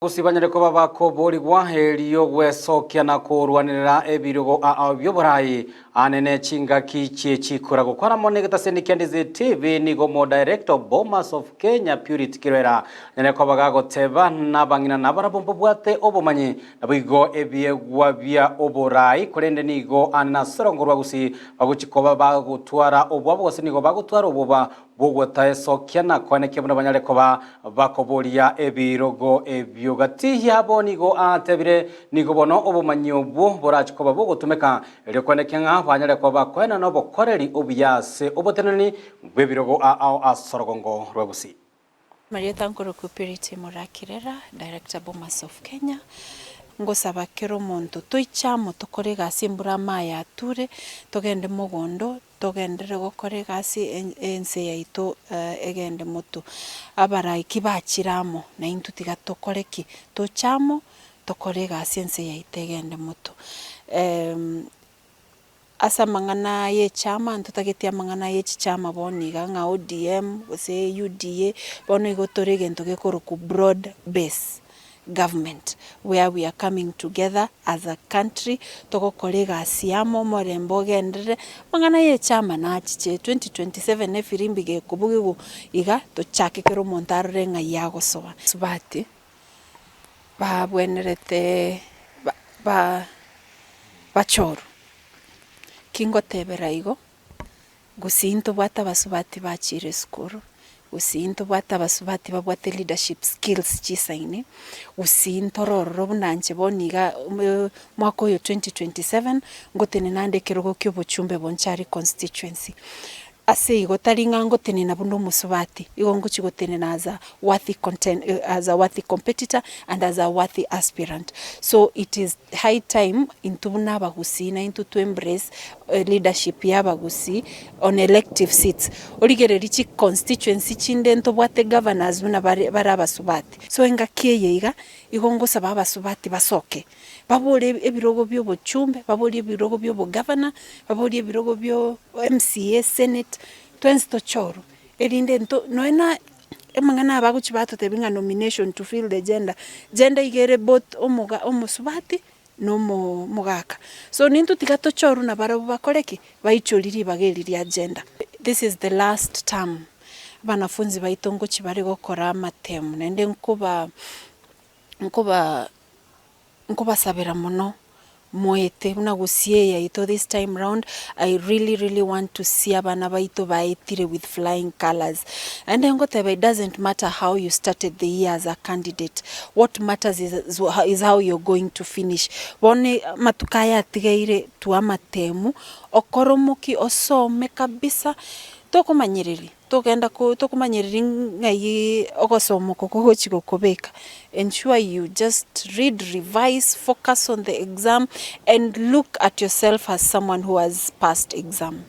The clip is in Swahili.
Gusibanyareko babako borigwa heriyo gwesokia na kurwanirira ebirogo by'oburayi anene chingaki chikura gukora monegeta sendikendize TV nigo mo director Bomas of Kenya Purity Kirwera nene ko bagagoteba nabangina nabarabombo bwate obumanyi nabigo ebyegwa bya oburayi kurende nigo anasorongorwa gusi baguchikoba bagutwara obwabo gose nigo bagutwara obuba bugwata sokia na kwaneke buna banyareko bakoboria ebirogo ebyo gati yabo nigo atebire nigo bono obumanyi obu burachikoba bugutumeka rekwanekanga banyareko bakwena no bokoreri obyase obotenani bwebirogo asorogongo rwegusi Marieta Nkuru Purity Murakirera, Director Bomas of Kenya. Ngosaba kero muntu toichamo tokore gasi mbura maya ture togende mogondo togendere gokore gasi ense yaito egende mutu abarayi kibachiramo na intu tiga tokore ki tochamo tokore gasi ense yaito egende mutu asa mangana ye chama ntutagetia mangana ye chama boniga nga ODM ose UDA bono igotore gento gekoro ku broad base government where we are coming together as a country toko kolega siamo morembo gendere mangana ye chama na chiche 2027 efirimbi ge kubugigu iga to chakekero montarre nga yago soa subati ba bwenerete ba choro kingo tebera igo gusinto bwata basubati bachire skuru usinto bwata basubati babwate leadership skills chisaine usinto roro bunanje boniga mwaka yo 2027 ngotene nande kerogo kyo bochumbe bonchari constituency ase igotaringa ngotene na buno musubati igo ngochigotene na as a worthy competitor and as a worthy aspirant. So it is high time into bagusi na into to embrace leadership ya bagusi on elective seats origere richi constituency chinde nto bwate governors buna baraba subati so enga kiye iga igongo saba basubati basoke babole ebirogo byo bochumbe babole ebirogo byo bo governor babole ebirogo byo MCA senate twensto choro erinde nto noena emangana abaguchi batotebinga nomination to fill the gender igere both omusubati no mugaka so nintu tigato choru na barabo bakoreki baichoriri bageriri agenda. This is the last term banafunzi baitongo chibari gokora amatemu nende nkuba sabera muno moete una gusie yaito this time round. I really want to see abana baito baitire with flying colors and it doesn't matter how you started the year as a candidate. What matters is how you're going to finish. Bone matukaya tigaire tuamatemu okoromoki osome kabisa tokumanyiriri tokumanyiriri ngai ogosomo kokochiko kobeka. Ensure you just read, revise, focus on the exam and look at yourself as someone who has passed exam.